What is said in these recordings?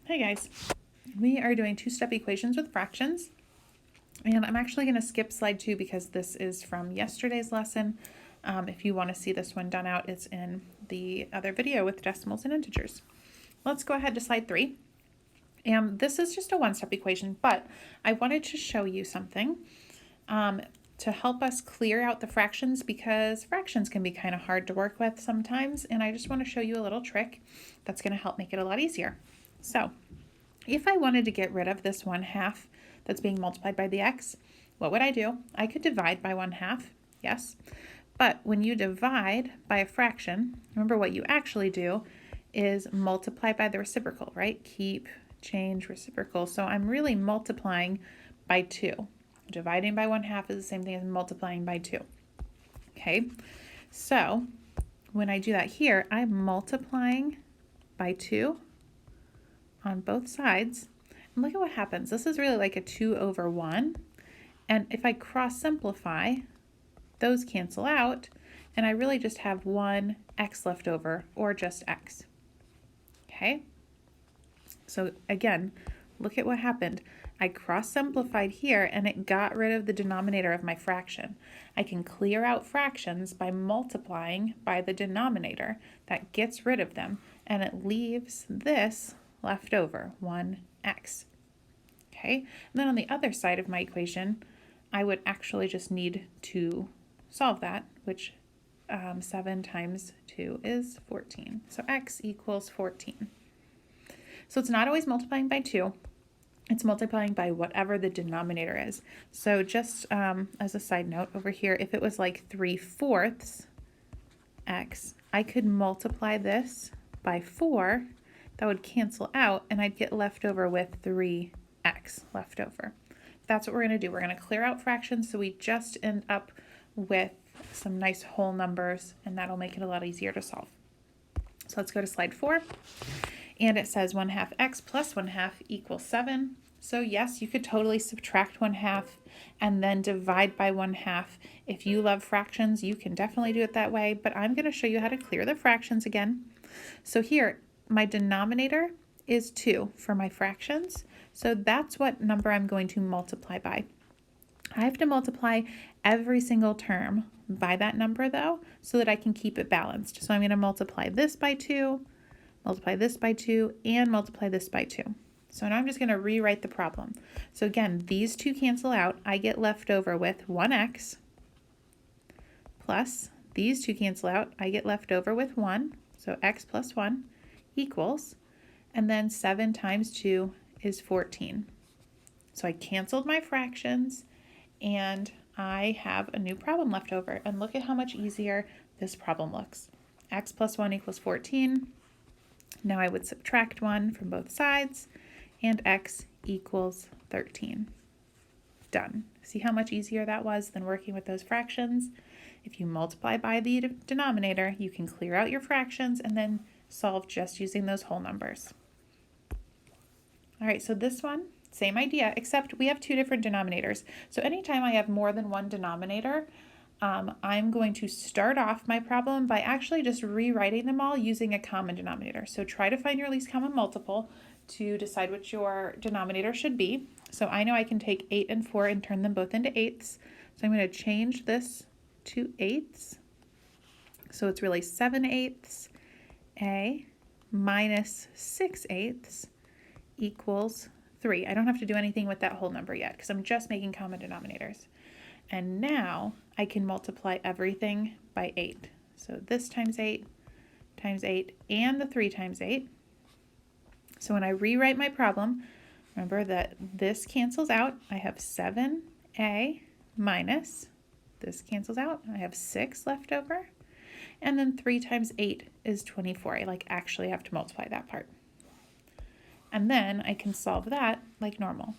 Hey guys, we are doing two-step equations with fractions, and I'm actually going to skip slide 2 because this is from yesterday's lesson. If you want to see this one done out, it's in the other video with decimals and integers. Let's go ahead to slide 3. And this is just a one-step equation, but I wanted to show you something to help us clear out the fractions, because fractions can be kind of hard to work with sometimes, and I just want to show you a little trick that's going to help make it a lot easier. So if I wanted to get rid of this 1/2 that's being multiplied by the x, what would I do? I could divide by 1/2, yes. But when you divide by a fraction, remember what you actually do is multiply by the reciprocal, right? Keep, change, reciprocal. So I'm really multiplying by 2. Dividing by 1/2 is the same thing as multiplying by 2. Okay, so when I do that here, I'm multiplying by 2 on both sides, and look at what happens. This is really like a 2/1, and if I cross simplify, those cancel out, and I really just have 1 x left over, or just x. Okay, so again, look at what happened. I cross simplified here, and it got rid of the denominator of my fraction. I can clear out fractions by multiplying by the denominator. That gets rid of them, and it leaves this left over, 1x. Okay, and then on the other side of my equation, I would actually just need to solve that, which 7 times 2 is 14. So x equals 14. So it's not always multiplying by 2. It's multiplying by whatever the denominator is. So just as a side note over here, if it was like 3/4 x, I could multiply this by 4. That would cancel out, and I'd get left over with 3x left over. That's what we're going to do. We're going to clear out fractions so we just end up with some nice whole numbers, and that'll make it a lot easier to solve. So let's go to slide 4. And it says 1/2 x plus 1/2 equals 7. So yes, you could totally subtract 1/2 and then divide by 1/2. If you love fractions, you can definitely do it that way, but I'm going to show you how to clear the fractions again. So here, my denominator is 2 for my fractions, so that's what number I'm going to multiply by. I have to multiply every single term by that number though, so that I can keep it balanced. So I'm going to multiply this by 2, multiply this by 2, and multiply this by 2. So now I'm just going to rewrite the problem. So again, these two cancel out. I get left over with 1x plus these two cancel out. I get left over with 1. So x plus 1 equals, and then 7 times 2 is 14. So I canceled my fractions, and I have a new problem left over. And look at how much easier this problem looks. X plus 1 equals 14. Now I would subtract 1 from both sides, and x equals 13. Done. See how much easier that was than working with those fractions? If you multiply by the denominator, you can clear out your fractions and then solve just using those whole numbers. All right, so this one, same idea, except we have 2 different denominators. So anytime I have more than one denominator, I'm going to start off my problem by actually just rewriting them all using a common denominator. So try to find your least common multiple to decide what your denominator should be. So I know I can take 8 and 4 and turn them both into eighths. So I'm going to change this to eighths. So it's really 7/8 a minus 6/8 equals 3. I don't have to do anything with that whole number yet because I'm just making common denominators. And now I can multiply everything by 8. So this times 8, and the 3 times 8. So when I rewrite my problem, remember that this cancels out. I have 7a minus, this cancels out. I have 6 left over. And then 3 times 8 is 24. I actually have to multiply that part. And then I can solve that like normal.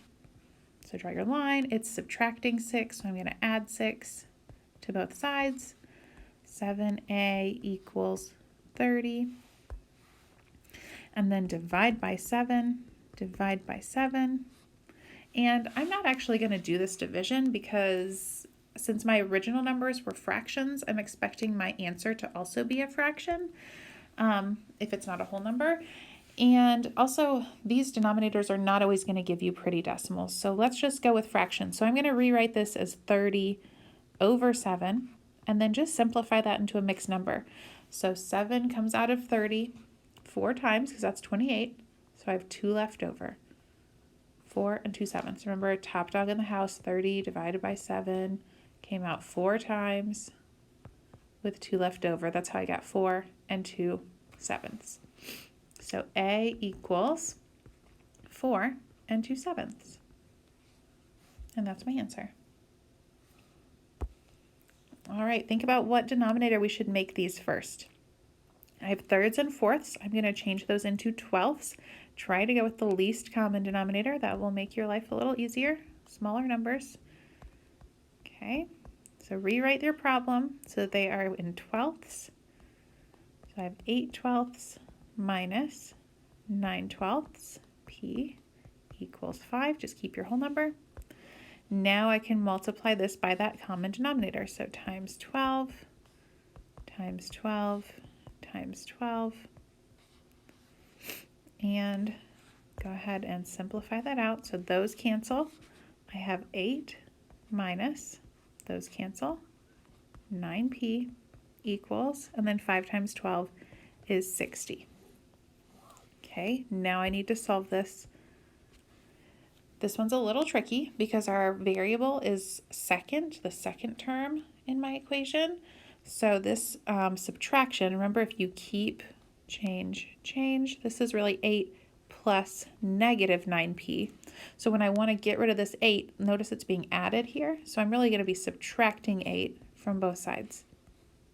So draw your line. It's subtracting 6, so I'm going to add 6 to both sides. 7a equals 30. And then divide by 7, divide by 7. And I'm not actually going to do this division because since my original numbers were fractions, I'm expecting my answer to also be a fraction if it's not a whole number. And also, these denominators are not always going to give you pretty decimals. So let's just go with fractions. So I'm going to rewrite this as 30 over 7, and then just simplify that into a mixed number. So 7 comes out of 30 4 times, because that's 28. So I have 2 left over. 4 and 2 7s. Remember, top dog in the house, 30 divided by 7 came out 4 times with 2 left over. That's how I got 4 and 2 7s. So A equals 4 and 2 7s. And that's my answer. All right, think about what denominator we should make these first. I have thirds and fourths. I'm going to change those into twelfths. Try to go with the least common denominator. That will make your life a little easier. Smaller numbers. Okay, so rewrite your problem so that they are in twelfths. So I have 8 twelfths minus 9 twelfths. P equals 5. Just keep your whole number. Now I can multiply this by that common denominator. So times 12 times 12 times 12. And go ahead and simplify that out. So those cancel. I have 8 minus, those cancel, 9p equals, and then 5 times 12 is 60. Okay, now I need to solve this. This one's a little tricky because our variable is second, the second term in my equation. So this subtraction, remember, if you keep, change, this is really 8 plus negative 9p. So when I want to get rid of this 8, notice it's being added here. So I'm really going to be subtracting 8 from both sides.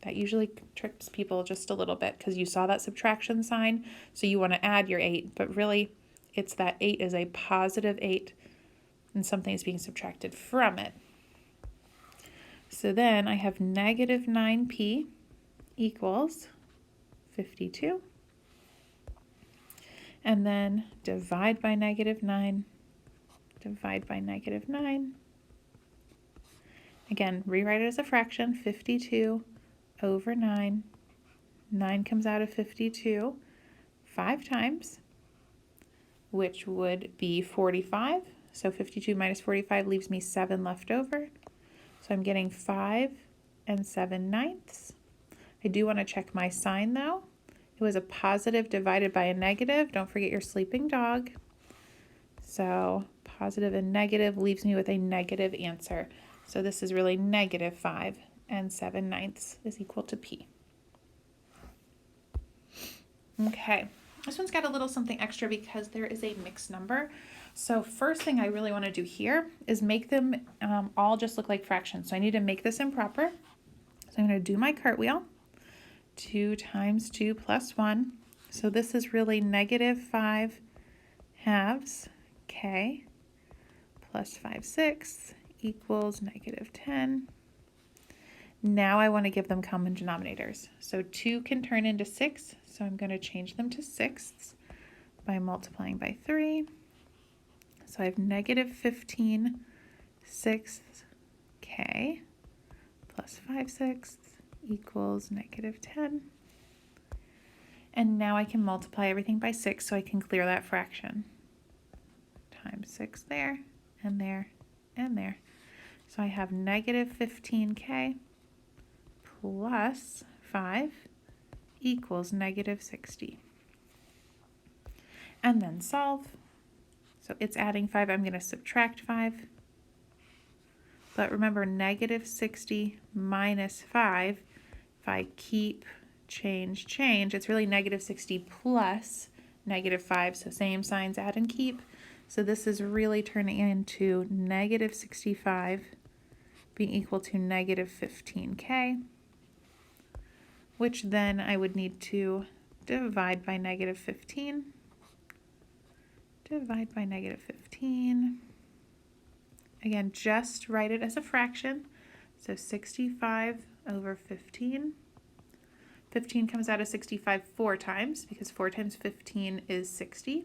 That usually tricks people just a little bit because you saw that subtraction sign. So you want to add your 8, but really it's that 8 is a positive 8 and something is being subtracted from it. So then I have negative 9p equals 52. And then divide by negative 9, divide by negative 9. Again, rewrite it as a fraction, 52 over 9. 9 comes out of 52 5 times, which would be 45. So 52 minus 45 leaves me 7 left over. So I'm getting 5 and 7/9. I do want to check my sign though. It was a positive divided by a negative. Don't forget your sleeping dog. So positive and negative leaves me with a negative answer. So this is really negative 5 and 7/9 is equal to P. Okay, this one's got a little something extra because there is a mixed number. So first thing I really want to do here is make them all just look like fractions. So I need to make this improper. So I'm going to do my cartwheel. 2 times 2 plus 1. So this is really negative 5 halves k plus 5/6 equals negative 10. Now I want to give them common denominators. So 2 can turn into 6, so I'm going to change them to sixths by multiplying by 3. So I have negative 15 sixths k plus 5/6 equals negative 10. And now I can multiply everything by 6 so I can clear that fraction. Times 6 there, and there, and there. So I have negative 15k plus 5 equals negative 60. And then solve. So it's adding 5. I'm going to subtract 5. But remember, negative 60 minus 5, if I keep, change, it's really negative 60 plus negative 5. So same signs, add and keep. So this is really turning into negative 65 being equal to negative 15k, which then I would need to divide by negative 15. Divide by negative 15. Again, just write it as a fraction. So 65 over 15. 15 comes out of 65 4 times because 4 times 15 is 60.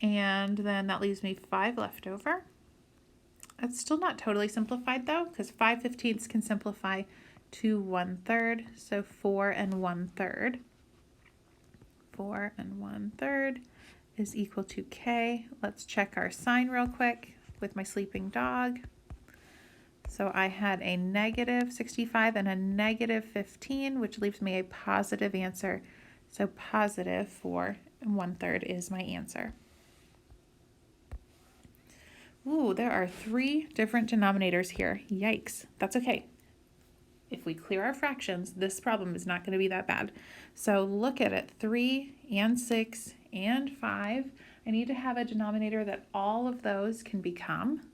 And then that leaves me 5 left over. It's still not totally simplified though, because 5/15 can simplify to 1/3. So 4 and 1/3. 4 1/3 is equal to k. Let's check our sign real quick with my sleeping dog. So I had a negative 65 and a negative 15, which leaves me a positive answer. So positive 4 1/3 is my answer. Ooh, there are 3 different denominators here. Yikes. That's okay. If we clear our fractions, this problem is not going to be that bad. So look at it, 3 and 6 and 5. I need to have a denominator that all of those can become.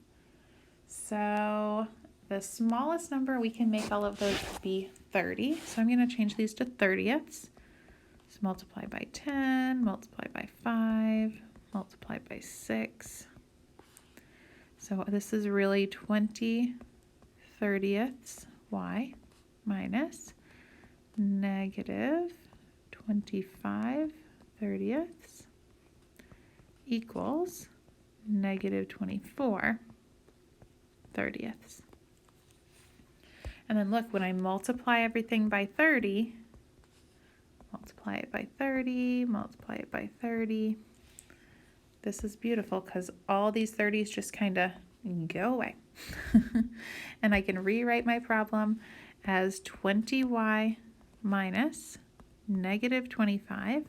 So the smallest number, we can make all of those be 30. So I'm going to change these to 30ths. So multiply by 10, multiply by 5, multiply by 6. So this is really 20 30ths y minus negative 25 30ths equals negative 24 30ths. And then look, when I multiply everything by 30, multiply it by 30, multiply it by 30, this is beautiful because all these 30s just kind of go away. And I can rewrite my problem as 20y minus negative 25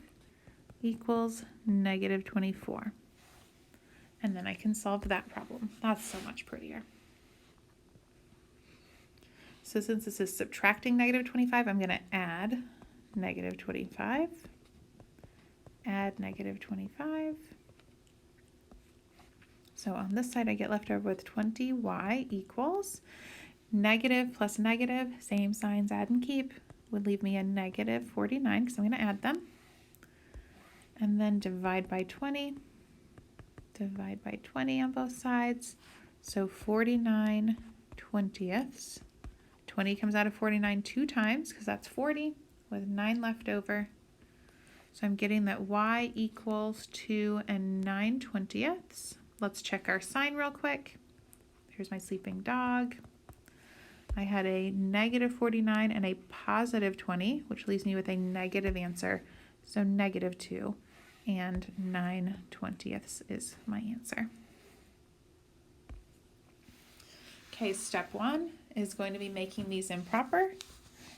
equals negative 24. And then I can solve that problem. That's so much prettier. So since this is subtracting negative 25, I'm going to add negative 25, add negative 25. So on this side, I get left over with 20y equals negative plus negative, same signs, add and keep, would leave me a negative 49 because I'm going to add them. And then divide by 20 on both sides. So 49 20ths. 20 comes out of 49 2 times because that's 40 with 9 left over. So I'm getting that y equals 2 9 20ths. Let's check our sign real quick. Here's my sleeping dog. I had a negative 49 and a positive 20, which leaves me with a negative answer. So negative 2 and 9 20ths is my answer. Okay, step 1 is going to be making these improper,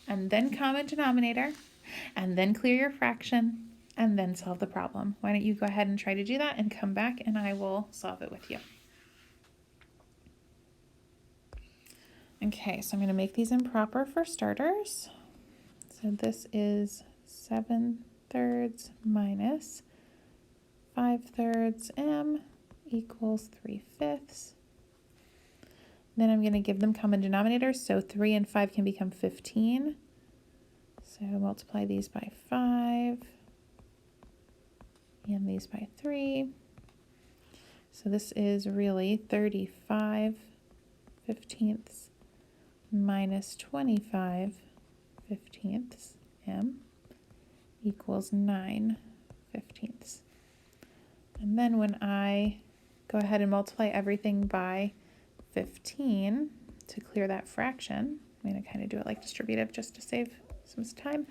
and then common denominator, and then clear your fraction, and then solve the problem. Why don't you go ahead and try to do that and come back and I will solve it with you. Okay, so I'm going to make these improper for starters. So this is 7/3 minus 5/3 m equals 3/5. Then I'm going to give them common denominators, so 3 and 5 can become 15. So multiply these by 5 and these by 3. So this is really 35 15ths minus 25 15ths m equals 9 15ths. And then when I go ahead and multiply everything by 15 to clear that fraction, I'm going to kind of do it like distributive just to save some time.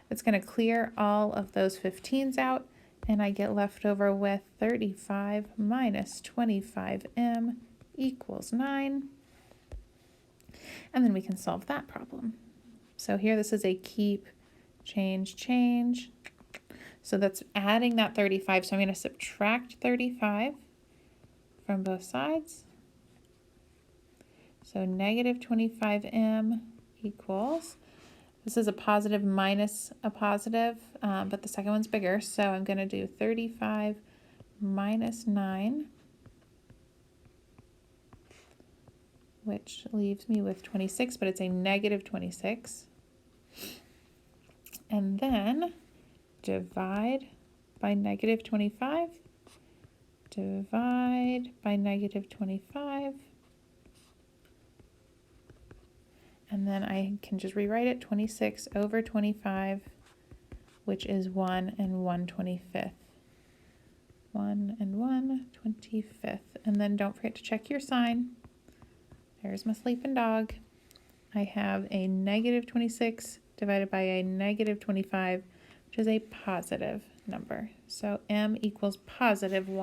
It's going to clear all of those 15s out, and I get left over with 35 minus 25m equals 9. And then we can solve that problem. So here this is a keep, change, change. So that's adding that 35. So I'm going to subtract 35 from both sides. So negative 25m equals, this is a positive minus a positive, but the second one's bigger. So I'm going to do 35 minus 9, which leaves me with 26, but it's a negative 26. And then divide by negative 25, divide by negative 25, and then I can just rewrite it, 26 over 25, which is 1 and 1/25. 1 and 1/25. And then don't forget to check your sign. There's my sleeping dog. I have a negative 26 divided by a negative 25, which is a positive number. So m equals positive 1